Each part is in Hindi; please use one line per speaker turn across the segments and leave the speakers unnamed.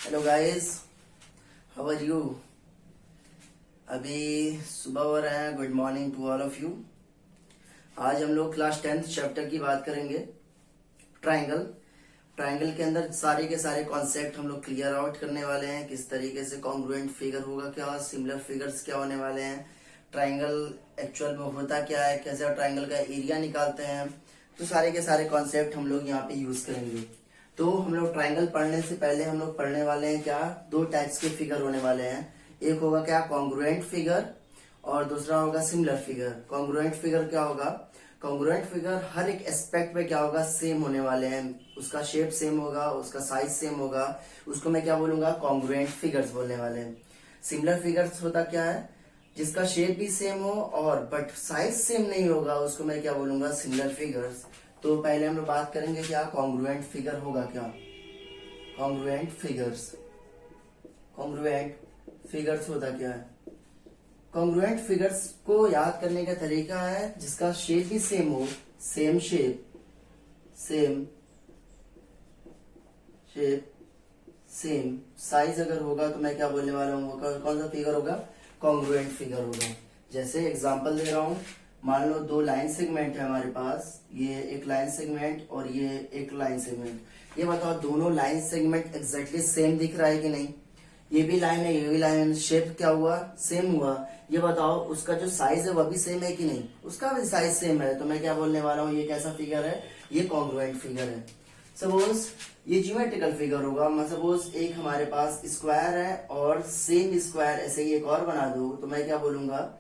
Hello guys, how are you. अभी सुबह हो रहा है। Good morning to all of you. आज हम लोग क्लास 10th चैप्टर की बात करेंगे। ट्राइंगल। ट्राइंगल के अंदर सारे के सारे कॉन्सेप्ट हम लोग क्लियर आउट करने वाले हैं। किस तरीके से कॉन्ग्रुएंट फिगर होगा, क्या सिमिलर फिगर्स क्या होने वाले हैं, ट्राइंगल एक्चुअल में होता क्या है, कैसे ट्राइंगल का एरिया निकालते हैं, तो सारे के सारे कॉन्सेप्ट हम लोग यहाँ पे यूज करेंगे। तो हम लोग ट्राइंगल पढ़ने से पहले हम लोग पढ़ने वाले हैं क्या, दो टाइप्स के फिगर होने वाले हैं। एक होगा क्या कॉन्ग्रुएंट फिगर और दूसरा होगा सिमिलर फिगर। कॉन्ग्रुएंट फिगर क्या होगा, कॉन्ग्रुएंट फिगर हर एक एस्पेक्ट में क्या होगा, सेम होने वाले हैं। उसका शेप सेम होगा, उसका साइज सेम होगा, उसको मैं क्या बोलूंगा, कॉन्ग्रुएंट फिगर्स बोलने वाले हैं। सिमिलर फिगर्स होता क्या है, जिसका शेप भी सेम हो और बट साइज सेम नहीं होगा, उसको मैं क्या बोलूंगा, सिमिलर फिगर्स। तो पहले हम लोग बात करेंगे क्या कॉन्ग्रुएंट फिगर होगा क्या। कॉन्ग्रुएंट फिगर्स, कॉन्ग्रुएंट फिगर्स होता क्या है। कॉन्ग्रुएंट फिगर्स को याद करने का तरीका है जिसका शेप भी सेम हो, same shape, same shape, same size अगर होगा तो मैं क्या बोलने वाला हूँ, कौन सा फिगर होगा, कॉन्ग्रुएंट फिगर होगा। जैसे एग्जांपल दे रहा हूँ, मान लो दो लाइन सेगमेंट है हमारे पास, ये एक लाइन सेगमेंट और ये एक लाइन सेगमेंट। ये बताओ दोनों लाइन सेगमेंट एग्जैक्टली सेम दिख रहा है कि नहीं। ये भी लाइन है, ये भी लाइन है, शेप क्या हुआ, सेम हुआ। ये बताओ उसका जो साइज है वह भी सेम है कि नहीं, उसका भी साइज सेम है। तो मैं क्या बोलने वाला हूँ, ये कैसा फिगर है, ये कॉन्ग्रुएंट फिगर है। सपोज ये ज्योमेट्रिकल फिगर होगा। सपोज एक हमारे पास स्क्वायर है और सेम स्क्वायर ऐसे ही एक और बना दो, तो मैं क्या बोलूंगा,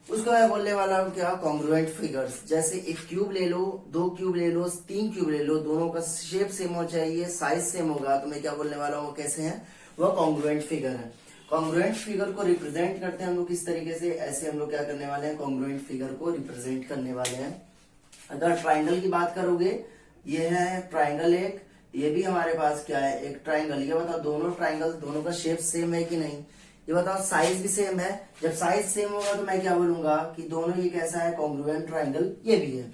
उसको मैं बोलने वाला हूँ क्या, कॉन्ग्रुएंट फिगर्स। जैसे एक क्यूब ले लो, दो क्यूब ले लो, तीन क्यूब ले लो, दोनों का शेप सेम हो चाहिए, साइज सेम होगा, तो मैं क्या बोलने वाला हूँ, कैसे हैं, वह कॉन्ग्रुएंट फिगर है। कॉन्ग्रुएंट फिगर को रिप्रेजेंट करते हैं हम लोग किस तरीके से, ऐसे हम लोग क्या करने वाले हैं, कॉन्ग्रुएंट फिगर को रिप्रेजेंट करने वाले हैं। अगर ट्राइंगल की बात करोगे, ये है ट्राइंगल एक, ये भी हमारे पास क्या है, एक ट्राइंगल। ये बताओ दोनों ट्राइंगल, दोनों का शेप सेम है कि नहीं। ये बताओ साइज भी सेम है। जब साइज सेम होगा तो मैं क्या बोलूंगा कि दोनों ये कैसा है, कॉन्ग्रुएंट ट्राइंगल ये भी है।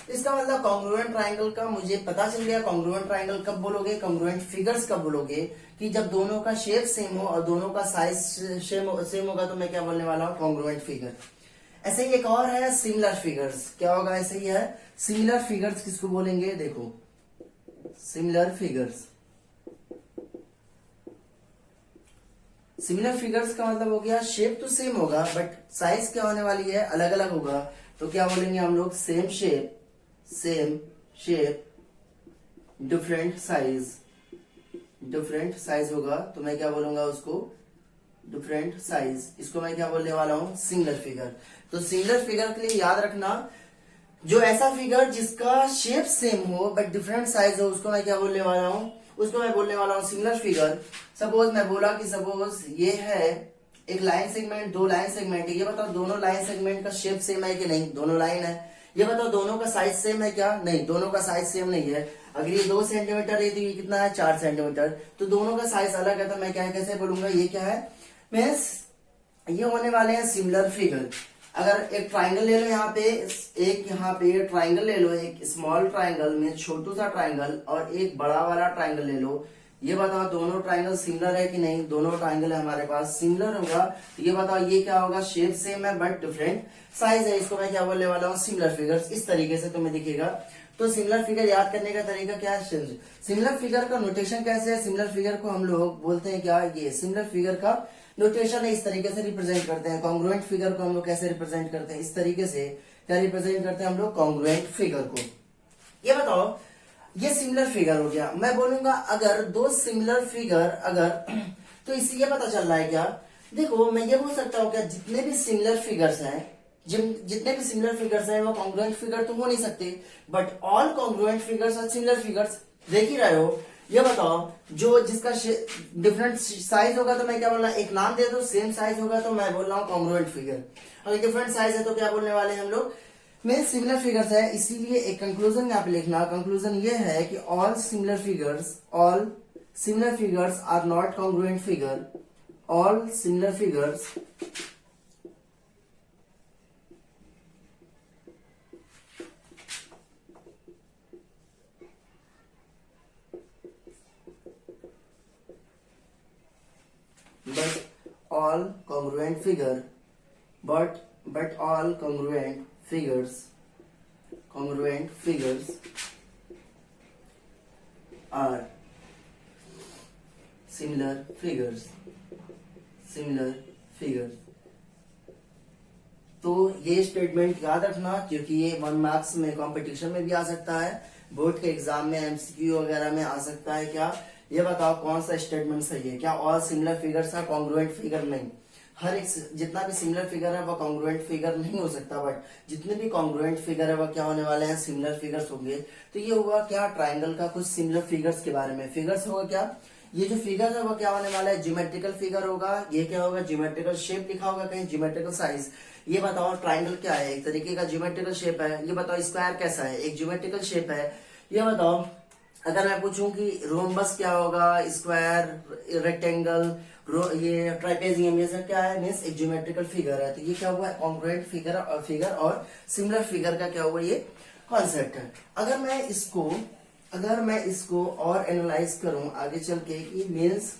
इसका मतलब कॉन्ग्रुएंट ट्राइंगल का मुझे पता चल गया। कॉन्ग्रुएंट ट्राइंगल कब बोलोगे, कॉन्ग्रुएंट फिगर्स कब बोलोगे, कि जब दोनों का शेप सेम हो और दोनों का साइज सेम होगा, तो मैं क्या बोलने वाला हूँ, कॉन्ग्रुएंट फिगर। ऐसे ही एक और है सिमिलर फिगर्स। क्या होगा, ऐसे ही है सिमिलर फिगर्स। किसको बोलेंगे, देखो सिमिलर फिगर्स। सिमिलर फिगर्स का मतलब हो गया शेप तो सेम होगा बट साइज क्या होने वाली है, अलग अलग होगा। तो क्या बोलेंगे हम लोग, same shape, same shape, different size. Different size होगा तो मैं क्या बोलूंगा उसको, डिफरेंट साइज। इसको मैं क्या बोलने वाला हूं, सिमिलर फिगर। तो सिमिलर फिगर के लिए याद रखना, जो ऐसा फिगर जिसका शेप सेम हो बट डिफरेंट साइज हो, उसको मैं क्या बोलने वाला हूँ, उसको मैं बोलने वाला हूँ सिमिलर फिगर। सपोज मैं बोला कि सपोज ये है एक लाइन सेगमेंट, दो लाइन सेगमेंट है। ये बताओ दोनों लाइन सेगमेंट का शेप सेम है कि नहीं, दोनों लाइन है। ये बताओ दोनों का साइज सेम है क्या, नहीं, दोनों का साइज सेम नहीं है। अगर ये 2 सेंटीमीटर है तो ये कितना है, 4 सेंटीमीटर। तो दोनों का साइज अलग है, तो मैं क्या कैसे बोलूंगा, ये क्या है, मीन्स ये होने वाले हैं सिमिलर फिगर। अगर एक ट्राइंगल ले लो यहाँ पे, एक यहाँ पे ट्राइंगल ले लो, एक स्मॉल ट्राइंगल में छोटू सा ट्राइंगल और एक बड़ा वाला ट्राइंगल ले लो। ये बताओ दोनों ट्राइंगल सिमिलर है कि नहीं, दोनों ट्राइंगल हमारे पास सिमिलर होगा। तो ये बताओ ये क्या होगा, शेप सेम है बट डिफरेंट साइज है। इसको मैं क्या बोलने वाला हूँ, सिमिलर फिगर्स। इस तरीके से तुम्हें दिखेगा। तो सिमिलर फिगर याद करने का तरीका क्या है, सिमिलर फिगर का नोटेशन कैसे है, सिमिलर फिगर को हम लोग बोलते हैं क्या, ये सिमिलर फिगर का नोटेशन है, इस तरीके से रिप्रेजेंट करते हैं। कॉन्ग्रुएंट फिगर को हम लोग कैसे रिप्रेजेंट करते हैं, इस तरीके से क्या रिप्रेजेंट करते हैं हम लोग, कॉन्ग्रुएंट फिगर को। ये बताओ ये सिमिलर फिगर हो गया। मैं बोलूंगा अगर दो सिमिलर फिगर अगर तो इससे ये पता चल रहा है क्या, देखो मैं ये बोल सकता हूँ क्या, जितने भी सिमिलर फिगर्स हैं, जितने भी सिमिलर फिगर्स हैं वो कॉन्ग्रुएंट फिगर तो हो नहीं सकते, बट ऑल कॉन्ग्रुएंट फिगर्स और सिमिलर फिगर्स। देख ही रहे हो। ये बताओ जो जिसका डिफरेंट साइज होगा तो मैं क्या बोल रहा हूँ, एक नाम दे दो, सेम साइज होगा तो मैं बोल रहा हूँ कॉन्ग्रुएंट फिगर। और डिफरेंट साइज है तो क्या बोलने वाले हैं हम लोग, में सिमिलर फिगर्स है। इसीलिए एक कंक्लूजन यहाँ पे लिखना, कंक्लूजन ये है कि all similar figures are not congruent figure. All similar figures but all congruent figure but all congruent figures are similar figures. तो ये स्टेटमेंट याद रखना, क्योंकि ये 1 मार्क्स में कंपटीशन में भी आ सकता है, बोर्ड के एग्जाम में एमसीक्यू वगैरह में आ सकता है। क्या ये बताओ कौन सा स्टेटमेंट सही है? क्या all similar figures are congruent figure? नहीं, हर एक जितना भी सिमिलर फिगर है वो कॉन्ग्रुएंट फिगर नहीं हो सकता, बट जितने भी कॉन्ग्रुएंट फिगर है वो क्या होने वाले हैं? सिमिलर फिगर्स होंगे। तो ये हुआ क्या ट्राइंगल का कुछ सिमिलर फिगर्स के बारे में। फिगर्स होगा क्या? ये जो फिगर है वो क्या होने वाला है? ज्योमेट्रिकल फिगर होगा। ये क्या होगा? ज्योमेट्रिकल शेप लिखा होगा कहीं, ज्योमेट्रिकल साइज। ये बताओ ट्राइंगल क्या है? एक तरीके का ज्योमेट्रिकल शेप है। ये बताओ स्क्वायर कैसा है? एक ज्योमेट्रिकल शेप है। ये बताओ अगर मैं पूछूं कि रोम्बस क्या होगा, स्क्वायर, रेक्टेंगल, ये ट्राइपेजियम, ये सब क्या है? मीन्स एक ज्योमेट्रिकल फिगर है। तो ये क्या हुआ? कॉन्ग्रुएंट फिगर और सिमिलर फिगर का क्या हुआ? ये कॉन्सेप्ट है। अगर मैं इसको और एनालाइज करूं आगे चल के कि मीन्स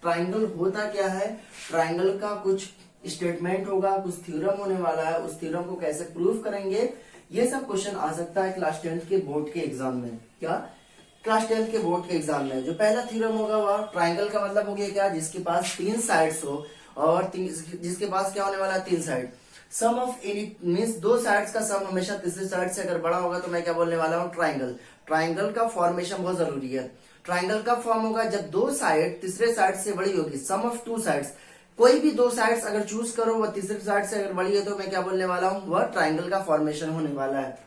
ट्राइंगल होता क्या है, ट्राइंगल का कुछ स्टेटमेंट होगा, कुछ थ्योरम होने वाला है, उस थ्योरम को कैसे प्रूव करेंगे, ये सब क्वेश्चन आ सकता है क्लास 10th के बोर्ड के एग्जाम में। क्या क्लास 10th के बोर्ड के एग्जाम में जो पहला थ्योरम होगा वह ट्राइंगल का मतलब हो गया क्या? जिसके पास 3 साइड्स हो और जिसके पास क्या होने वाला है? 3 side. Sum of any means 2 sides का सम हमेशा तीसरी साइड से अगर बड़ा होगा तो मैं क्या बोलने वाला हूँ? ट्राइंगल। ट्राइंगल का फॉर्मेशन बहुत जरूरी है। ट्राइंगल का फॉर्म होगा जब 2 साइड तीसरे साइड से बड़ी होगी। सम ऑफ 2 साइड्स, कोई भी 2 साइड्स अगर चूज करो वह तीसरी साइड से अगर बड़ी है तो मैं क्या बोलने वाला हूँ? वह ट्राइंगल का फॉर्मेशन होने वाला है।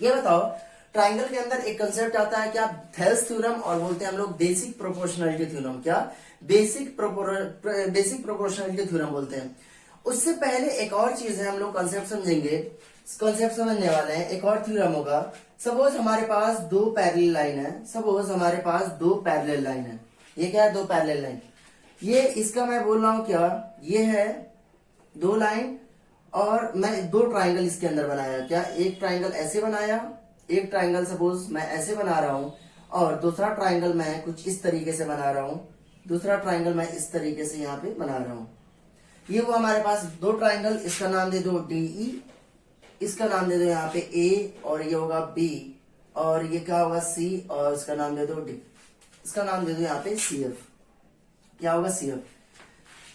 ये बताओ ट्राइंगल के अंदर एक कंसेप्ट आता है क्या? थेल्स थ्योरम, और बोलते हैं हम लोग बेसिक प्रोपोर्शनलिटी थ्योरम। क्या? बेसिक प्रोपोर्शनलिटी थ्योरम बोलते हैं। उससे पहले एक और चीज है, हम लोग कंसेप्ट समझेंगे, कंसेप्ट समझने वाले हैं। एक और थ्योरम होगा। सपोज हमारे पास 2 पैरेलल लाइन है। सपोज हमारे पास 2 पैरेलल लाइन है। ये क्या है? 2 पैरेलल लाइन। ये इसका मैं बोल रहा हूं क्या? ये है 2 लाइन और मैं 2 ट्राइंगल इसके अंदर बनाया। क्या? एक ट्राइंगल ऐसे बनाया, एक ट्राइंगल सपोज मैं ऐसे बना रहा हूं, और दूसरा ट्राइंगल मैं कुछ इस तरीके से बना रहा हूं, दूसरा ट्राइंगल मैं इस तरीके से यहाँ पे बना रहा हूं। ये वो हमारे पास 2 ट्राइंगल, इसका नाम दे दो DE, इसका नाम दे दो यहाँ पे A, और ये होगा B, और ये क्या होगा? C, और इसका नाम दे दो D, इसका नाम दे दो यहाँ पे CF। क्या होगा? CF।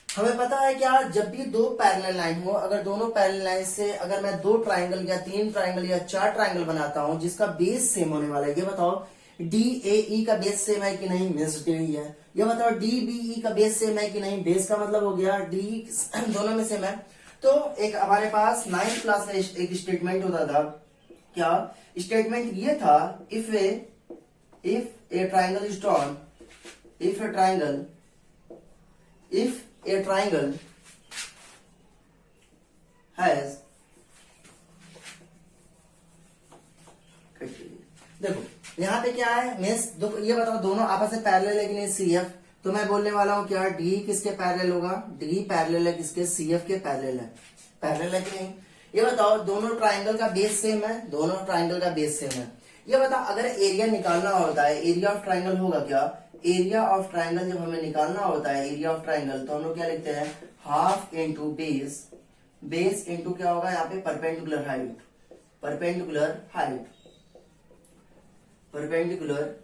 हमें पता है क्या? जब भी 2 पैरेलल लाइन हो, अगर दोनों पैरेलल लाइन से अगर मैं 2 ट्राइंगल या 3 ट्राइंगल या 4 ट्राइंगल बनाता हूं जिसका बेस सेम होने वाला है, ये बताओ DAE का बेस सेम है कि नहीं? मीन्स DE है। ये बताओ DBE का बेस सेम है कि नहीं? बेस का मतलब हो गया D, दोनों में सेम है। तो एक हमारे पास 9th क्लास में एक स्टेटमेंट होता था। क्या स्टेटमेंट? ये था if A triangle is drawn, if A triangle has, देखो यहाँ पे क्या है? मीन्स ये बताओ दोनों आपस में पैरेलल है कि नहीं? CF। तो मैं बोलने वाला हूँ क्या? D किसके पैरेलल होगा? D पैरेलल है किसके? CF के पैरेलल है। पैरेलल है कि नहीं? ये बताओ दोनों ट्राइंगल का बेस सेम है? दोनों ट्राइंगल का बेस सेम है। ये बताओ अगर एरिया निकालना होता है, एरिया ऑफ ट्राइंगल होगा क्या? एरिया ऑफ ट्राइंगल जब हमें निकालना होता है, एरिया ऑफ ट्राइंगल, तो हम लोग क्या लिखते हैं? Half into base, base into क्या होगा यहाँ पे? परपेंडिकुलर हाइट, परपेंडिकुलर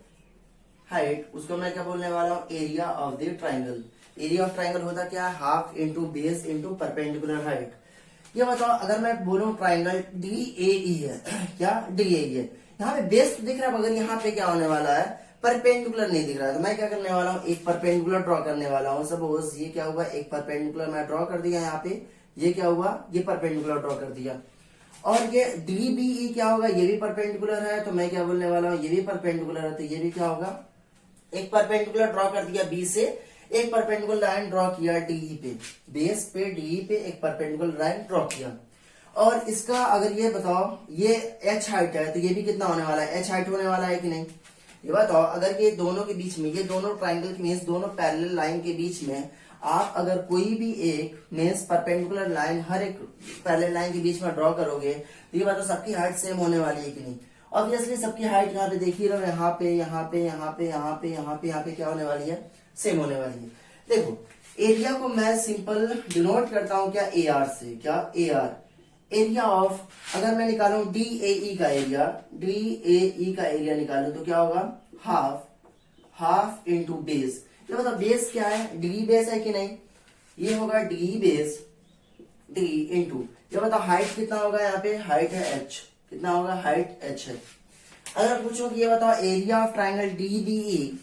हाइट, उसको मैं क्या बोलने वाला हूँ? Area of the triangle. Area of triangle होता क्या है? Half into base into perpendicular height. ये बताओ अगर मैं बोलूं ट्राइंगल DAE है, क्या? DAE है। यहाँ पे बेस तो दिख रहा है मगर यहाँ पे क्या होने वाला है? परपेंडिकुलर नहीं दिख रहा है। तो मैं क्या करने वाला हूँ? एक परपेंडिकुलर ड्रॉ करने वाला हूँ। सपोज ये क्या हुआ? एक परपेंडिकुलर मैं ड्रॉ कर दिया यहाँ पे। ये क्या हुआ? ये परपेंडिकुलर ड्रॉ कर दिया। और ये DBE क्या होगा? ये भी परपेंडिकुलर है। तो मैं क्या बोलने वाला हूँ? ये भी परपेंडिकुलर है। तो ये भी क्या होगा? एक परपेंडिकुलर ड्रॉ कर दिया B से, एक परपेंडिकुलर लाइन ड्रॉ किया DE पे, बेस पे DE पे एक परपेंडिकुलर लाइन ड्रॉ किया। और इसका अगर ये बताओ ये H हाइट है तो ये भी कितना होने वाला है? H हाइट होने वाला है कि नहीं? ये बताओ अगर ये दोनों के बीच में, ये दोनों ट्राइंगल के मीन्स दोनों पैरेलल लाइन के बीच में आप अगर कोई भी एक मीन्स परपेंडिकुलर लाइन हर एक पैरेलल लाइन के बीच में ड्रॉ करोगे तो ये बताओ सबकी हाइट सेम होने वाली है कि नहीं? ऑब्वियसली सबकी हाइट यहाँ पे देख ही रहो, यहाँ पे यहाँ पे यहाँ पे यहाँ पे यहाँ पे यहाँ पे क्या होने वाली है? सेम होने वाली है। देखो एरिया को मैं सिंपल डिनोट करता हूं क्या, ए आर से, क्या ए आर, एरिया ऑफ, अगर मैं निकालूं डी ए ई का एरिया, डी ए ई का एरिया निकालूं तो क्या होगा, हाफ, हाफ इंटू बेस। ये मतलब बेस क्या है, डी बेस है कि नहीं, ये होगा डी बेस, डी इंटू, ये बताओ हाइट कितना होगा, यहाँ पे हाइट है एच, कितना होगा, हाइट एच है। अगर पूछो कि ये बताओ area of triangle DBE,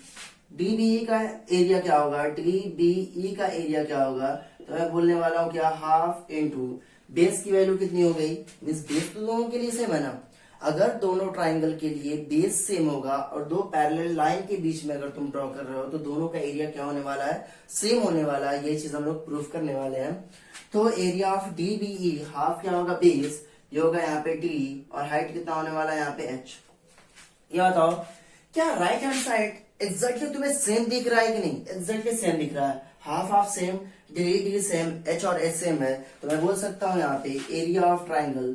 DBE का एरिया क्या होगा, डीबीई का एरिया क्या होगा, तो मैं बोलने वाला हूं क्या, हाफ इंटू बेस की वैल्यू कितनी हो गई, मींस बेस तो दोनों के लिए सेम है ना। अगर दोनों ट्राइंगल के लिए बेस सेम होगा और दो पैरेलल लाइन के बीच में अगर तुम ड्रॉ कर रहे हो तो दोनों का एरिया क्या होने वाला है, सेम होने वाला है। ये चीज हम लोग प्रूफ करने वाले हैं। तो एरिया ऑफ डीबीई हाफ क्या होगा, बेस, ये होगा यहाँ पे डी, और हाइट कितना होने वाला है यहाँ पे एच। ये बताओ क्या राइट हैंड साइड एग्जैक्टली तुम्हें सेम दिख रहा है कि नहीं, एग्जैक्टली सेम दिख रहा है, half half same, D D same, H और एच सेम है। तो मैं बोल सकता हूँ यहाँ पे area of triangle,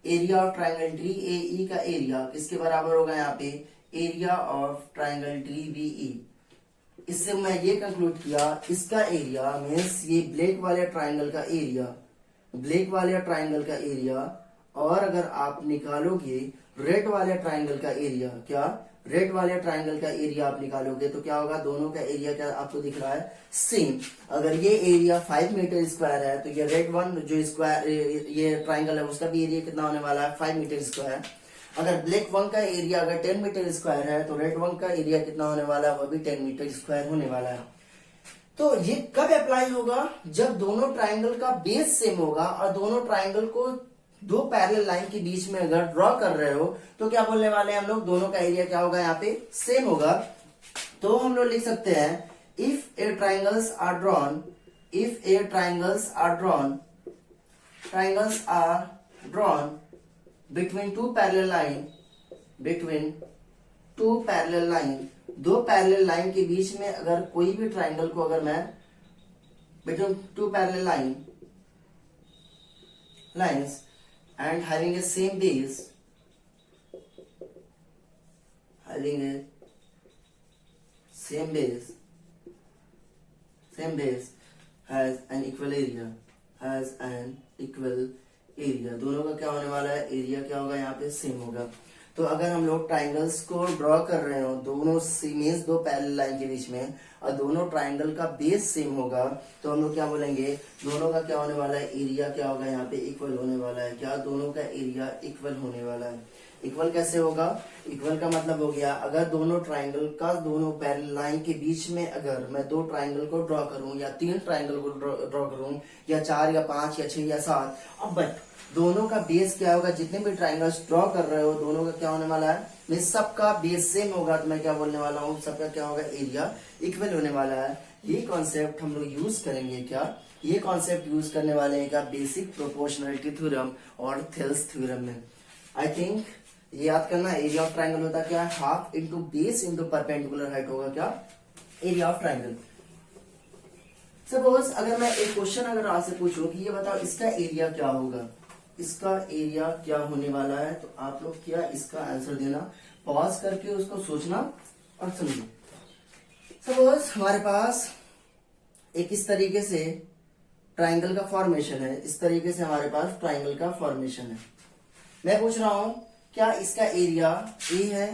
area of triangle D A E का एरिया किसके बराबर होगा, यहाँ पे area of triangle D B E. इससे मैं ये कंक्लूड किया इसका एरिया मीन्स ये ब्लैक वाले ट्राइंगल का एरिया, ब्लैक वाले ट्राइंगल का एरिया, और अगर आप निकालोगे रेड वाले ट्राइंगल का एरिया, क्या रेड वाले ट्राइंगल का एरिया आप निकालोगे तो क्या होगा, दोनों का एरिया क्या आपको दिख रहा है, सेम। अगर ये एरिया 5 मीटर स्क्वायर है तो ये रेड वन जो स्क्वायर ये ट्राइंगल है उसका भी एरिया कितना होने वाला है, 5 मीटर स्क्वायर। अगर ब्लैक वन का एरिया अगर 10 मीटर स्क्वायर है तो रेड वन का एरिया कितना होने वाला है, वो भी 10 मीटर स्क्वायर होने वाला है। तो ये कब अप्लाई होगा, जब दोनों ट्राइंगल का बेस सेम होगा और दोनों ट्राइंगल को दो पैरेलल लाइन के बीच में अगर ड्रॉ कर रहे हो तो क्या बोलने वाले हैं हम लोग, दोनों का एरिया क्या होगा, यहाँ पे सेम होगा। तो हम लोग लिख सकते हैं if a triangles are drawn, if a triangles are drawn, triangles are drawn between two parallel line, between two parallel line, दो पैरेलल लाइन के बीच में अगर कोई भी ट्राइंगल को अगर मैं between two parallel lines and having a same base, having a same base has an equal area, has an equal area, दोनों का क्या होने वाला है, एरिया क्या होगा, यहाँ पे सेम होगा। तो अगर हम लोग ट्राइंगल्स को ड्रॉ कर रहे हो दोनों सीमेज दो पैरेलल लाइन के बीच में और दोनों ट्राइंगल का बेस सेम होगा तो हम लोग क्या बोलेंगे, दोनों का क्या होने वाला है, एरिया क्या होगा, यहाँ पे इक्वल होने वाला है। क्या, दोनों का एरिया इक्वल होने वाला है। इक्वल कैसे होगा, इक्वल का मतलब हो गया अगर दोनों ट्राइंगल का दोनों पैरेलल लाइन के बीच में अगर मैं दो ट्राइंगल को ड्रॉ करूं या तीन ट्राइंगल को ड्रॉ करूं या 4 या 5 या 6 या 7, अब बट दोनों का बेस क्या होगा, जितने भी ट्राइंगल्स ड्रॉ कर रहे हो दोनों का क्या होने वाला है, मैं सबका बेस सेम होगा। तो मैं क्या बोलने वाला हूँ, सबका क्या होगा, एरिया इक्वल होने वाला है। ये कॉन्सेप्ट हम लोग यूज करेंगे, क्या ये कॉन्सेप्ट यूज करने वाले हैं क्या, बेसिक प्रोपोर्शनलिटी थ्योरम और थेल्स थ्योरम में। आई थिंक ये याद करना, एरिया ऑफ ट्राइंगल होता क्या है, half into base into perpendicular height होगा क्या, एरिया ऑफ ट्राइंगल। सपोज अगर मैं एक क्वेश्चन अगर आपसे पूछूं कि ये बताओ इसका एरिया क्या होगा, इसका एरिया क्या होने वाला है, तो आप लोग क्या इसका आंसर देना, पॉज करके उसको सोचना और समझो। सपोज हमारे पास एक इस तरीके से ट्राइंगल का फॉर्मेशन है, इस तरीके से हमारे पास ट्राइंगल का फॉर्मेशन है। मैं पूछ रहा हूं क्या इसका एरिया ए है,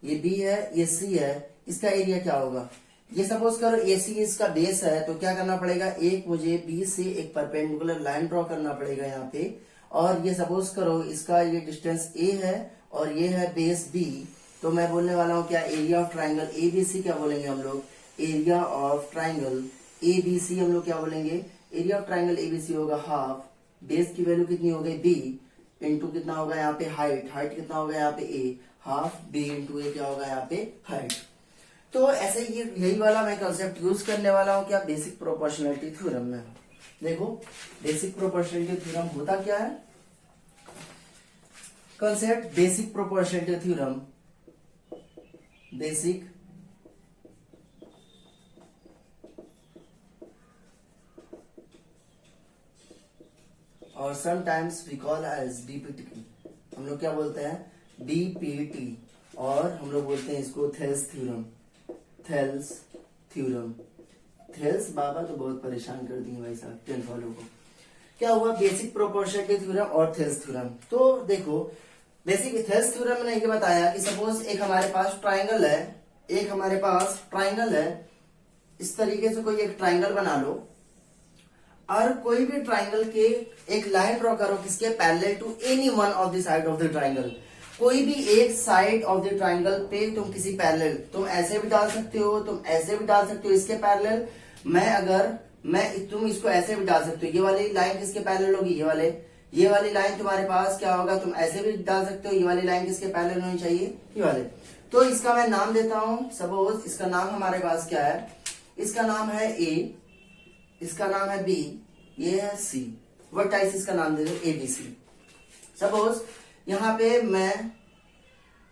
ये बी है, ये सी है, इसका एरिया क्या होगा। ये सपोज करो ए सी इसका बेस है तो क्या करना पड़ेगा, एक मुझे बी से एक परपेंडिकुलर लाइन ड्रॉ करना पड़ेगा यहाँ पे, और ये सपोज करो इसका ये डिस्टेंस ए है और ये है बेस बी। तो मैं बोलने वाला हूँ क्या, area of triangle A B C क्या बोलेंगे हम लोग, area of triangle A B C हम लोग क्या बोलेंगे, area of triangle A B C होगा हाफ, बेस की वैल्यू कितनी हो गई बी, इंटू कितना होगा यहाँ पे हाइट, हाइट कितना होगा यहाँ पे ए, हाफ बी इंटू ए क्या होगा यहाँ पे हाइट। तो ऐसे ये यही वाला मैं कंसेप्ट यूज करने वाला हूँ क्या, बेसिक प्रोपोर्शनलिटी थ्योरम में। देखो बेसिक प्रोपोर्शनलिटी थ्योरम होता क्या है, concept basic proportionality theorem, basic और sometimes we call as BPT, हम लोग क्या बोलते हैं बीपीटी, और हम लोग बोलते हैं इसको Thales theorem, Thales theorem. Thales बाबा तो बहुत परेशान कर दिए भाई साहब 10th वालों को। क्या हुआ, बेसिक प्रोपोर्शनलिटी थ्योरम और थेल्स थ्योरम। तो देखो बेसिक थेल्स थ्योरम ने ये बताया कि सपोज एक हमारे पास ट्राइंगल है, एक हमारे पास ट्राइंगल है, इस तरीके से कोई एक ट्राइंगल बना लो और कोई भी ट्राइंगल के एक लाइन ड्रॉ करो किसके parallel to any one of the side of the triangle. कोई भी एक साइड ऑफ द ट्राइंगल पे तुम किसी पैरेलल, तुम ऐसे भी डाल सकते हो, तुम ऐसे भी डाल सकते हो इसके पैरेलल। तुम इसको ऐसे भी डाल सकते हो, ये वाली लाइन किसके पैरेलल होगी, ये वाली लाइन तुम्हारे पास क्या होगा, तुम ऐसे भी डाल सकते हो, ये वाली लाइन किसके पैरेलल होनी चाहिए, ये वाले। तो इसका मैं नाम देता हूं, सपोज इसका नाम हमारे पास क्या है, इसका नाम है ए, इसका नाम है बी, ये है सी, वर्टाइस इसका नाम दे दो ABC। सपोज यहाँ पे मैं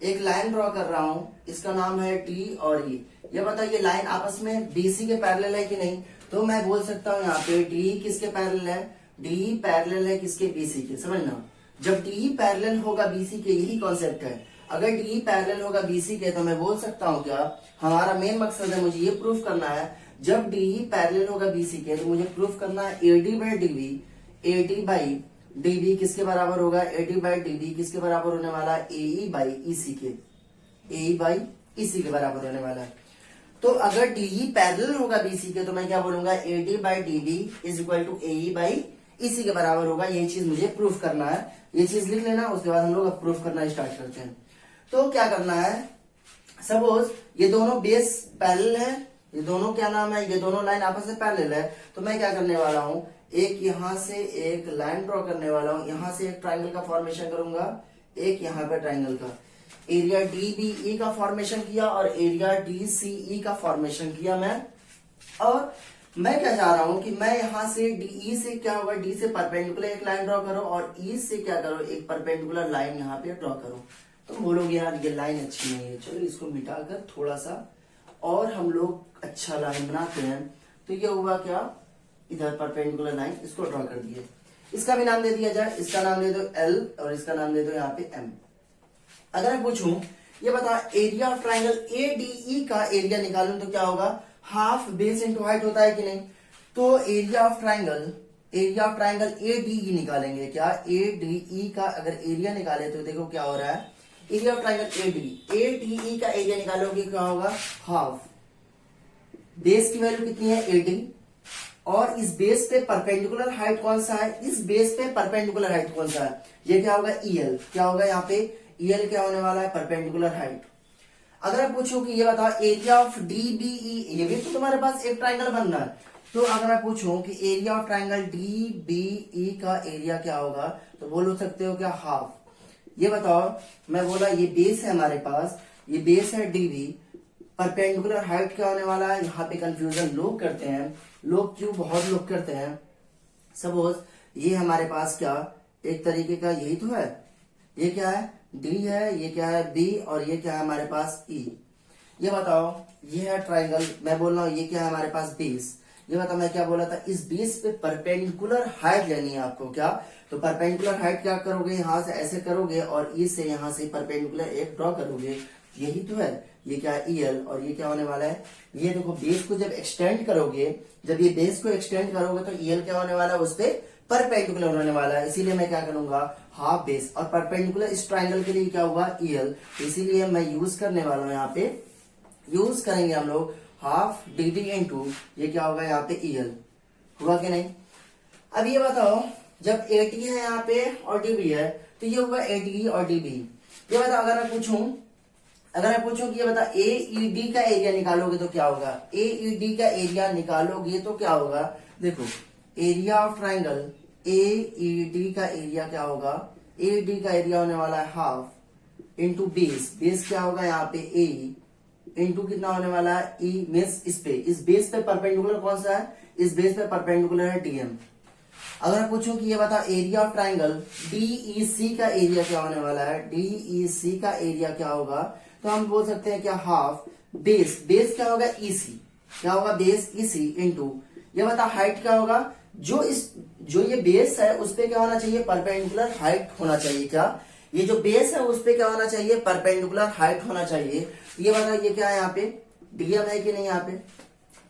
एक लाइन ड्रॉ कर रहा हूं, इसका नाम है D और E। ये बताओ ये लाइन आपस में BC के पैरेलल है कि नहीं। तो मैं बोल सकता हूं यहाँ पे D किसके पैरेलल है, D पैरेलल है किसके, BC के। समझना, जब D पैरेलल होगा BC के, यही कॉन्सेप्ट है। अगर D पैरेलल होगा BC के तो मैं बोल सकता हूँ क्या, हमारा मेन मकसद है, मुझे ये प्रूफ करना है जब DE पैरेलल होगा BC के तो मुझे प्रूफ करना है AD by DB, AD by DB किसके बराबर होगा, AD बाई DB किसके बराबर होने वाला है, AE बाई EC के, AE बाई EC के बराबर होने वाला है। तो अगर DE पैरेलल होगा BC के तो मैं क्या बोलूंगा, AD by DB is equal to AE by EC के बराबर होगा। ये चीज मुझे प्रूफ करना है, ये चीज लिख लेना, उसके बाद हम लोग अब प्रूफ करना स्टार्ट करते हैं। तो क्या करना है, सपोज ये दोनों बेस पैरेलल है, ये दोनों क्या नाम है, ये दोनों लाइन आपस में पैरेलल है। तो मैं क्या करने वाला हूं, एक यहां से एक लाइन ड्रॉ करने वाला हूं, यहां से एक ट्राइंगल का फॉर्मेशन करूंगा, एक यहां पे ट्राइंगल का एरिया DBE का फॉर्मेशन किया और एरिया DCE का फॉर्मेशन किया मैं। और मैं क्या चाह रहा हूं कि मैं यहां से DE से क्या होगा, D से परपेंडिकुलर एक लाइन ड्रॉ करो और E से क्या करो, एक परपेंडिकुलर लाइन यहाँ पे ड्रॉ करो। तो बोलोगे यार ये लाइन अच्छी नहीं है, चलो इसको मिटाकर थोड़ा सा और हम लोग अच्छा लाइन बनाते हैं। तो ये हुआ क्या, इधर परपेंडिकुलर लाइन इसको ड्रॉ कर दिए। इसका भी नाम दे दिया जाए, इसका नाम दे दो L और इसका नाम दे दो यहाँ पे M। अगर मैं पूछूं ये बता एरिया ऑफ ट्राइंगल ADE का एरिया निकालूं तो क्या होगा, हाफ बेस इंटू हाइट होता है कि नहीं। तो एरिया ऑफ ट्राइंगल ADE निकालेंगे, क्या ADE का अगर एरिया निकाले तो देखो क्या हो रहा है, एरिया ऑफ ट्राइंगल ADE का एरिया निकालोगे क्या होगा, हाफ। बेस की वैल्यू कितनी है 80 और इस बेस पे परपेंडिकुलर हाइट कौन सा है, इस बेस पे परपेंडिकुलर हाइट कौन सा है, ये क्या होगा EL। क्या होगा यहाँ पे EL क्या होने वाला है, परपेंडिकुलर हाइट। अगर मैं पूछूं कि ये बताओ एरिया ऑफ DBE, ये भी तो तुम्हारे पास एक ट्राइंगल बनना है। तो अगर मैं पूछूं कि एरिया ऑफ ट्राइंगल DBE का एरिया क्या होगा तो बोल सकते हो क्या, हाफ। ये बताओ, मैं बोला ये बेस है हमारे पास, ये बेस है DB, परपेंडिकुलर हाइट क्या होने वाला है। यहाँ पे कंफ्यूजन लोग करते हैं, लोग क्यों, बहुत लोग करते हैं। सपोज ये हमारे पास क्या एक तरीके का यही तो है, ये क्या है D है, ये क्या है B और ये क्या है हमारे पास E। ये बताओ ये है ट्राइंगल, मैं बोल रहा हूँ ये क्या है हमारे पास बेस। ये बताओ मैं क्या बोला था, इस बेस पे परपेंडिकुलर हाइट लेनी है आपको। क्या, तो परपेंडिकुलर हाइट क्या करोगे, यहाँ से ऐसे करोगे और E से यहाँ से परपेंडिकुलर एक ड्रॉ करोगे, यही तो है। ये क्या है EL और ये क्या होने वाला है, ये देखो बेस को जब एक्सटेंड करोगे, जब ये बेस को एक्सटेंड करोगे तो EL क्या होने वाला है, उस पर परपेंडिकुलर होने वाला है। इसीलिए मैं क्या करूंगा, हाफ बेस और परपेंडिकुलर इस ट्राइंगल के लिए क्या होगा EL। इसीलिए मैं यूज करने वाला हूँ, यहाँ पे यूज करेंगे हम लोग हाफ DB इंटू ये क्या होगा यहाँ पे EL। हुआ कि नहीं। अब ये बताओ जब 80 है यहाँ पे और DB है तो ये होगा 80 और DB। ये बताओ अगर मैं पूछूं कि ये बता AED का एरिया निकालोगे तो क्या होगा, AED का एरिया निकालोगे तो क्या होगा। देखो एरिया ऑफ ट्राइंगल AED का एरिया क्या होगा, AED का एरिया होने वाला है हाफ इंटू बेस क्या होगा यहाँ पे AE इंटू कितना होने वाला है E मीन्स इस बेस पे परपेंडिकुलर कौन सा है, इस बेस पे परपेंडिकुलर है DM। अगर पूछूं कि ये बता एरिया ऑफ ट्राइंगल DEC का एरिया क्या होने वाला है, DEC का एरिया क्या होगा, तो हम बोल सकते हैं क्या हाफ बेस क्या होगा EC, क्या होगा बेस EC इंटू ये बता हाइट क्या होगा, जो ये बेस है उस पे क्या होना चाहिए, परपेंडिकुलर हाइट होना चाहिए। क्या, ये जो बेस है उस पे क्या होना चाहिए, परपेंडिकुलर हाइट होना चाहिए। ये बता ये क्या है यहाँ पे DM है कि नहीं, यहाँ पे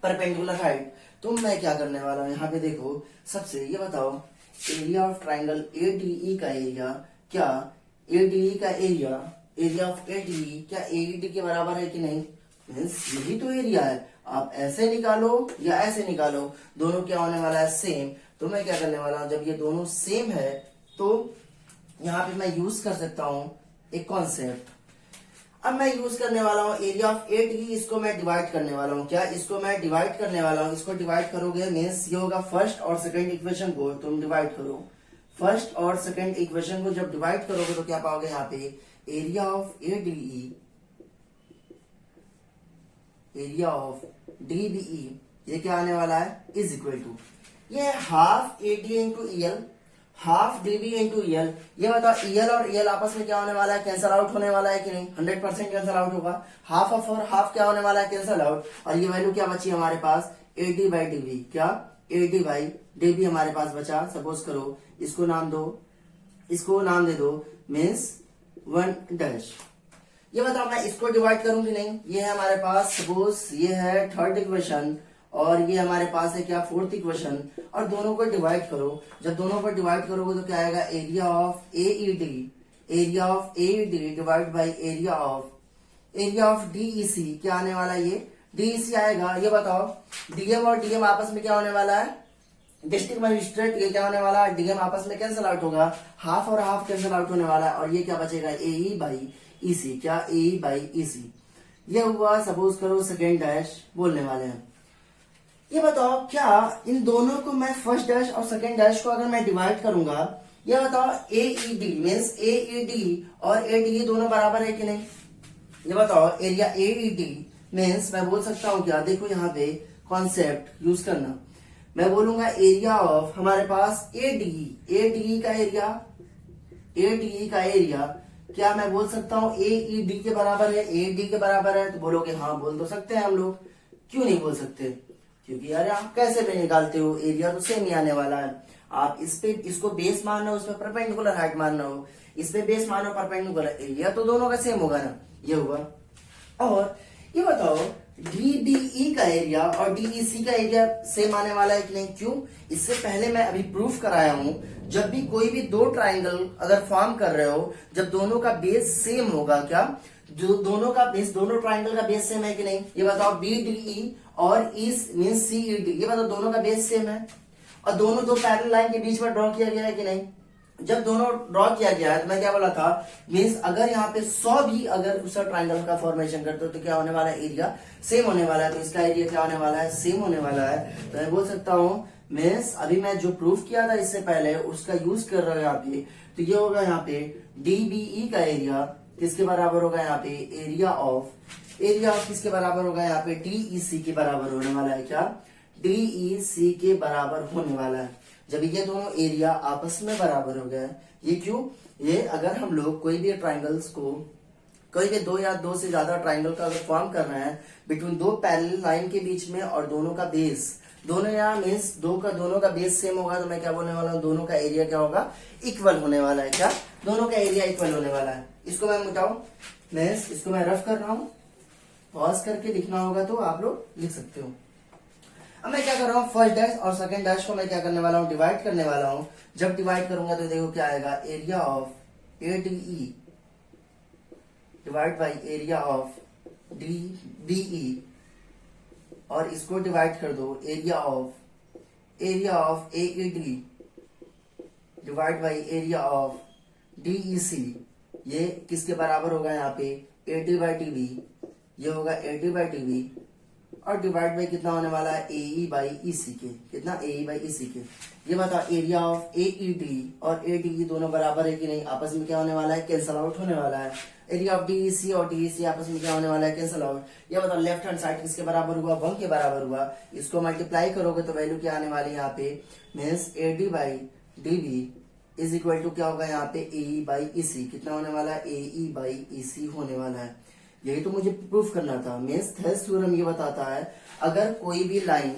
परपेंडिकुलर हाइट। तो मैं क्या करने वाला हूँ, यहाँ पे देखो, सबसे ये बताओ एरिया ऑफ ट्राइंगल एडीई का एरिया, क्या एडीई का एरिया ऑफ एडीई क्या एईडी के बराबर है कि नहीं? मीन्स यही तो एरिया है, आप ऐसे निकालो या ऐसे निकालो, दोनों क्या होने वाला है, सेम। तो मैं क्या करने वाला हूँ, जब ये दोनों सेम है तो यहाँ पे मैं यूज कर सकता हूँ एक कॉन्सेप्ट। अब मैं यूज करने वाला हूँ एरिया ऑफ 8E, इसको मैं डिवाइड करने वाला हूँ। क्या इसको मैं डिवाइड करने वाला हूँ, इसको डिवाइड करोगे मीन्स ये होगा फर्स्ट और सेकंड इक्वेशन को तुम डिवाइड करो। फर्स्ट और सेकंड इक्वेशन को जब डिवाइड करोगे तो क्या पाओगे यहाँ पे, area of ADE, area of DBE, ये क्या आने वाला है, इज इक्वल टू ये half AD into EL, half DB into EL। ये बताओ EL और EL आपस में क्या होने वाला है, कैंसल आउट होने वाला है कि नहीं? 100% कैंसल आउट होगा। हाफ ऑफ और हाफ क्या होने वाला है, कैंसल आउट। और ये वैल्यू क्या बची हमारे पास, AD बाई DB, क्या AD बाई DB हमारे पास बचा। सपोज करो इसको नाम दो, इसको नाम दे दो मीन्स 1 ये बताओ मैं इसको डिवाइड करूं कि नहीं? ये है हमारे पास, सपोज ये है थर्ड इक्वेशन और ये हमारे पास है क्या, फोर्थ इक्वेशन, और दोनों को डिवाइड करो। जब दोनों को डिवाइड करोगे तो क्या आएगा, area of AED, area of AED divide by area of DEC, क्या आने वाला है, ये DEC आएगा। ये बताओ DM और DM आपस में क्या होने वाला है, डिस्ट्रिक्ट मजिस्ट्रेट, ये क्या होने वाला है, DM आपस में कैंसिल आउट होगा, हाफ और हाफ कैंसिल आउट होने वाला है, और ये क्या बचेगा, AE बाई EC, क्या AE बाई EC। ये हुआ सपोज करो सेकेंड डैश बोलने वाले हैं। ये बताओ क्या इन दोनों को मैं फर्स्ट डैश और सेकेंड डैश को अगर मैं डिवाइड करूंगा, ये बताओ AED मीन्स AED और ADE दोनों बराबर है कि नहीं? ये बताओ एरिया AED मीन्स मैं बोल सकता हूं क्या, देखो यहाँ पे कॉन्सेप्ट यूज करना, मैं बोलूंगा एरिया ऑफ हमारे पास ADE का एरिया क्या मैं बोल सकता हूँ AED के बराबर है, AED के बराबर है? तो बोलोगे हाँ बोल तो सकते हैं हम लोग। क्यों नहीं बोल सकते? क्योंकि यार आप कैसे भी निकालते हो, एरिया तो सेम ही आने वाला है। आप इस पे इसको बेस मानना हो, इस पे परपेंडिकुलर हाइट मानना हो, इस पे बेस मानो परपेंडिकुलर, एरिया तो दोनों का सेम होगा ना। ये हुआ। और ये बताओ DBE का एरिया और DEC का एरिया सेम आने वाला है कि नहीं? क्यों? इससे पहले मैं अभी प्रूफ कराया हूं, जब भी कोई भी दो ट्राइंगल अगर फॉर्म कर रहे हो, जब दोनों का बेस सेम होगा, क्या जो दोनों का बेस, दोनों ट्राइंगल का बेस सेम है कि नहीं? ये बताओ BDE और मीन्स CED, ये बताओ दोनों का बेस सेम है और दोनों दो पैरेलल लाइन के बीच में ड्रॉ किया गया है कि नहीं? जब दोनों ड्रॉ किया गया है तो मैं क्या बोला था, मीन्स अगर यहाँ पे 100 भी अगर दूसरा ट्राइंगल का फॉर्मेशन करते हो तो क्या होने वाला है, एरिया सेम होने वाला है। तो इसका एरिया क्या होने वाला है, सेम होने वाला है। तो मैं बोल सकता हूँ मीन्स अभी मैं जो प्रूफ किया था इससे पहले उसका यूज कर रहा हूँ यहाँ पे। तो ये होगा यहाँ पे DBE का एरिया किसके बराबर होगा, यहाँ पे एरिया ऑफ किसके बराबर होगा, यहाँ पे DEC के बराबर होने वाला है। क्या DEC के बराबर होने वाला है जब ये दोनों एरिया आपस में बराबर हो गए। ये क्यों? ये अगर हम लोग कोई भी ट्राइंगल्स को, कोई भी दो या दो से ज्यादा ट्राइंगल का अगर फॉर्म कर रहे हैं बिटवीन दो पैरेलल लाइन के बीच में और दोनों का बेस, दोनों या मीन्स दोनों का बेस सेम होगा, तो मैं क्या बोलने वाला हूँ, दोनों का एरिया क्या होगा, इक्वल होने वाला है। क्या दोनों का एरिया इक्वल होने वाला है। इसको मैं मिटाऊं, मीन्स इसको मैं रफ कर रहा हूँ, पॉज करके लिखना होगा तो आप लोग लिख सकते हो। अब मैं क्या कर रहा हूँ, फर्स्ट डैश और सेकंड डैश को मैं क्या करने वाला हूँ, डिवाइड करने वाला हूँ। जब डिवाइड करूंगा तो देखो क्या आएगा, area of ADE divide by area of DBE, और इसको डिवाइड कर दो area of AED divide by area of DEC। ये किसके बराबर होगा, यहाँ पे AD बाई DB, ये होगा AD बाई DB और डिवाइड बाई कितना होने वाला है, AE बाई EC के, कितना AE बाई EC के। ये बताओ एरिया ऑफ AED और ADE दोनों बराबर है कि नहीं? आपस में क्या होने वाला है, कैंसल आउट होने वाला है। एरिया ऑफ DEC और DEC आपस में क्या होने वाला है, कैंसल आउट। ये बताओ लेफ्ट हैंड साइड किसके बराबर हुआ, 1 के बराबर हुआ। इसको मल्टीप्लाई करोगे तो वैल्यू क्या आने वाली है, यहाँ पे means AD by DB is equal to क्या होगा, यहाँ पे AE बाई EC, कितना होने वाला है, AE बाई EC होने वाला है। यही तो मुझे प्रूफ करना था। मीन्स थेल्स थ्योरम ये बताता है अगर कोई भी लाइन,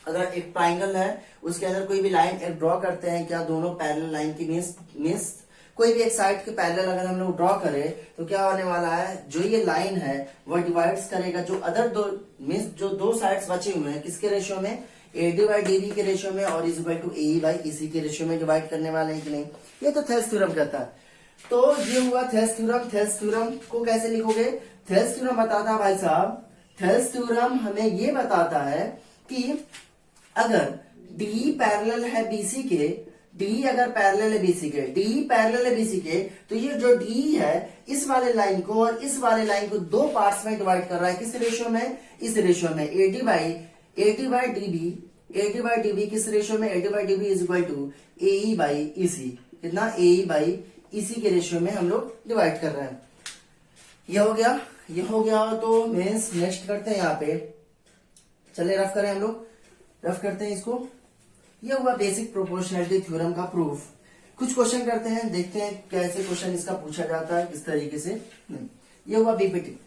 अगर एक ट्राइंगल है उसके अंदर कोई भी लाइन एक ड्रॉ करते हैं, क्या दोनों पैरेलल लाइन की मीन्स कोई भी एक साइड के पैरेलल अगर हम लोग ड्रॉ करें तो क्या होने वाला है, जो ये लाइन है वो डिवाइड्स करेगा जो अदर दो मीन्स जो दो साइड्स बचे हुए हैं किसके रेशियो में, AD बाई DB के रेशियो में और is equal to AE by EC के रेशियो में डिवाइड करने वाले हैं कि नहीं। ये तो थेल्स थ्योरम कहता है। तो ये हुआ थेल्स थ्योरम। थेल्स थ्योरम को कैसे लिखोगे, थेल्स थ्योरम बताता है भाई साहब, थेल्स थ्योरम हमें ये बताता है कि अगर DE पैरेलल है BC के, DE अगर पैरेलल है BC के, DE पैरेलल है BC के, तो ये जो DE है इस वाले लाइन को और इस वाले लाइन को दो पार्ट्स में डिवाइड कर रहा है। किस रेशियो में, इस रेशियो में AD बाई DB किस रेशियो में, AD by DB is equal to AE by EC। कितना, AE बाई EC के रेशियो में हम लोग डिवाइड कर रहे हैं। ये हो गया, ये हो गया। तो मीन्स नेक्स्ट करते हैं यहाँ पे, चले रफ करें हम लोग, रफ करते हैं इसको। ये हुआ बेसिक प्रोपोर्शनैलिटी थ्योरम का प्रूफ। कुछ क्वेश्चन करते हैं, देखते हैं कैसे क्वेश्चन इसका पूछा जाता है, किस तरीके से नहीं। ये हुआ बीपीटी।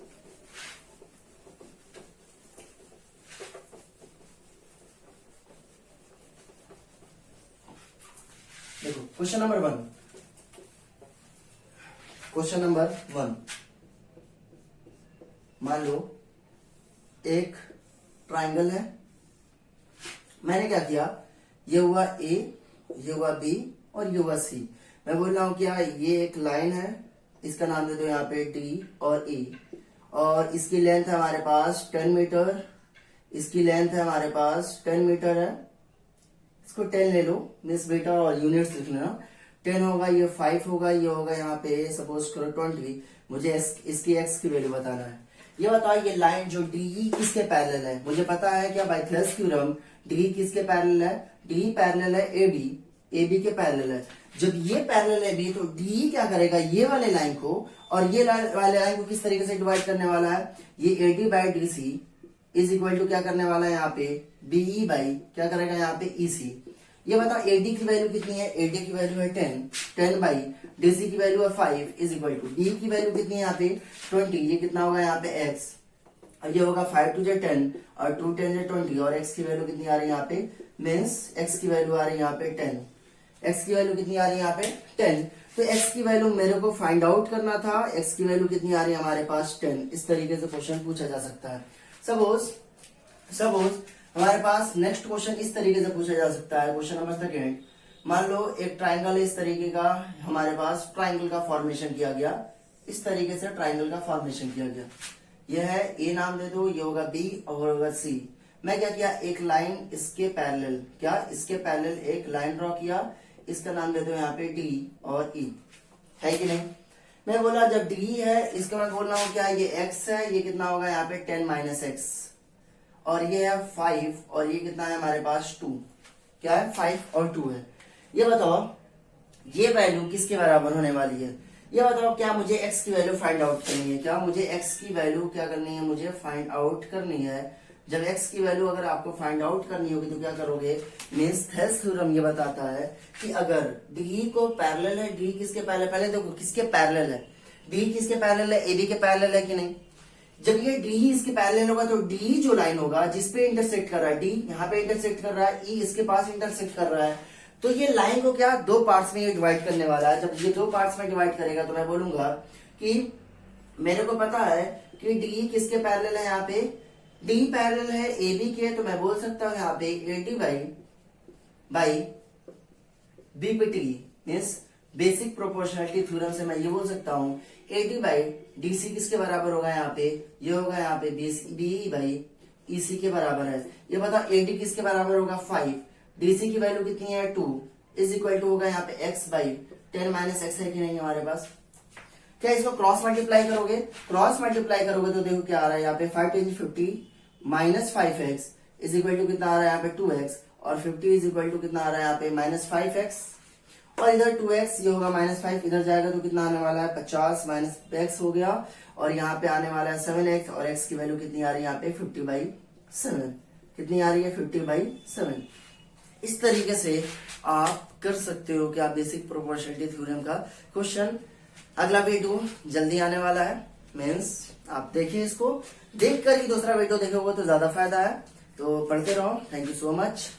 देखो क्वेश्चन नंबर 1, क्वेश्चन नंबर 1, मान लो एक ट्राइंगल है। मैंने क्या किया, ये हुआ A, ये हुआ B और ये हुआ C। मैं बोल रहा हूं क्या, ये एक लाइन है, इसका नाम दे दो यहाँ पे D और E, और इसकी लेंथ है हमारे पास 10 मीटर, इसकी लेंथ है हमारे पास 10 मीटर है। इसको 10 ले लो मिस बेटा और यूनिट्स लिख लेना। 10 होगा, ये 5 होगा, ये होगा यहाँ पे सपोज करो 20। मुझे इसकी x की वैल्यू बताना है। ये बताओ ये लाइन जो DE किसके पैरेलल है, मुझे पता है क्या बाय थेल्स थ्योरम, DE किसके पैरेलल है, DE पैरेलल है AB के पैरेलल है। जब ये पैरेलल है B तो DE क्या करेगा, ये वाले लाइन को और ये वाले लाइन को किस तरीके से डिवाइड करने वाला है, ये AD by DC is equal to क्या करने वाला है यहाँ पे BE बाई क्या करेगा यहाँ पे EC। ये बताओ AD की वैल्यू कितनी है, AD की वैल्यू है 10 बाई DC की वैल्यू है 5 इज इक्वल टू DE की वैल्यू कितनी है यहाँ पे 20। ये कितना होगा यहाँ पे x, और ये होगा 5 टू 10 और 2 10 20 और x की वैल्यू कितनी आ रही है यहाँ पे, मीन्स x की वैल्यू आ रही है यहाँ पे 10। x की वैल्यू कितनी आ रही है यहाँ पे 10। तो x की वैल्यू मेरे को फाइंड आउट करना था, x की वैल्यू कितनी आ रही है हमारे पास 10। इस तरीके से क्वेश्चन पूछा जा सकता है। सपोज हमारे पास नेक्स्ट क्वेश्चन इस तरीके से पूछा जा सकता है। क्वेश्चन नंबर 2, मान लो एक ट्राइंगल इस तरीके का हमारे पास ट्राइंगल का फॉर्मेशन किया गया, इस तरीके से ट्राइंगल का फॉर्मेशन किया गया। यह है A नाम दे दो, ये होगा B और होगा C। मैं क्या किया, एक लाइन इसके पैरेलल, क्या इसके पैरेलल एक लाइन ड्रॉ किया, इसका नाम दे दो यहाँ पे D और E, है कि नहीं। मैं बोला जब D है, इसका मैं बोल रहा हूँ क्या ये x है, ये कितना होगा यहाँ पे 10 माइनस x, और ये है 5 और ये कितना है हमारे पास 2, क्या है 5 और 2 है। ये बताओ ये वैल्यू किसके बराबर होने वाली है, ये बताओ। क्या मुझे x की वैल्यू फाइंड आउट करनी है, क्या मुझे x की वैल्यू क्या करनी है, मुझे फाइंड आउट करनी है। जब x की वैल्यू अगर आपको फाइंड आउट करनी होगी तो क्या करोगे, मीन्स थेल्स थ्योरम ये बताता है कि अगर DE को पैरेलल है, DE किसके पैरेलल, पहले देखो किसके पैरेलल है, DE किसके पैरेलल है, AB के पैरेलल है कि नहीं। जब ये DE इसके पैरेलल होगा तो DE जो लाइन होगा जिसपे इंटरसेक्ट कर रहा है, D यहाँ पे इंटरसेक्ट कर रहा है, E इसके पास इंटरसेक्ट कर रहा है, तो ये लाइन को क्या दो पार्ट्स में ये डिवाइड करने वाला है। जब ये दो पार्ट्स में डिवाइड करेगा तो मैं बोलूंगा कि मेरे को पता है कि DE किसके पैरेलल है, यहाँ पे D पैरेलल है AB के, तो मैं बोल सकता हूँ यहाँ पे AD by BPT means basic proportionality theorem से मैं ये बोल सकता हूँ AD बाई DC किसके बराबर होगा, यहाँ पे ये होगा यहाँ पे BE बाई EC के बराबर है। ये बता AD किसके बराबर होगा 5, DC की वैल्यू कितनी है 2 इज इक्वल टू होगा यहाँ पे x बाई 10 माइनस x है कि नहीं हमारे पास। क्या इसको क्रॉस मल्टीप्लाई करोगे, क्रॉस मल्टीप्लाई करोगे तो देखो क्या आ रहा है यहाँ पे 5 × 50 minus 5x is equal to कितना आ रहा है यहाँ पे 2x, और 50 इज इक्वल टू कितना आ रहा है यहाँ पे माइनस 5x, और इधर 2x ये होगा माइनस 5, इधर जाएगा तो कितना आने वाला है 50 माइनस x हो गया, और यहाँ पे आने वाला है 7x, और x की वैल्यू कितनी आ रही है यहाँ पे 50/7, कितनी आ रही है 50/7। इस तरीके से आप कर सकते हो कि आप बेसिक प्रोपोर्शनैलिटी थ्योरम का क्वेश्चन। अगला वीडियो जल्दी आने वाला है, मीन्स आप देखिए, इसको देखकर ही दूसरा वीडियो देखोगे तो ज्यादा फायदा है। तो पढ़ते रहो। Thank you so much.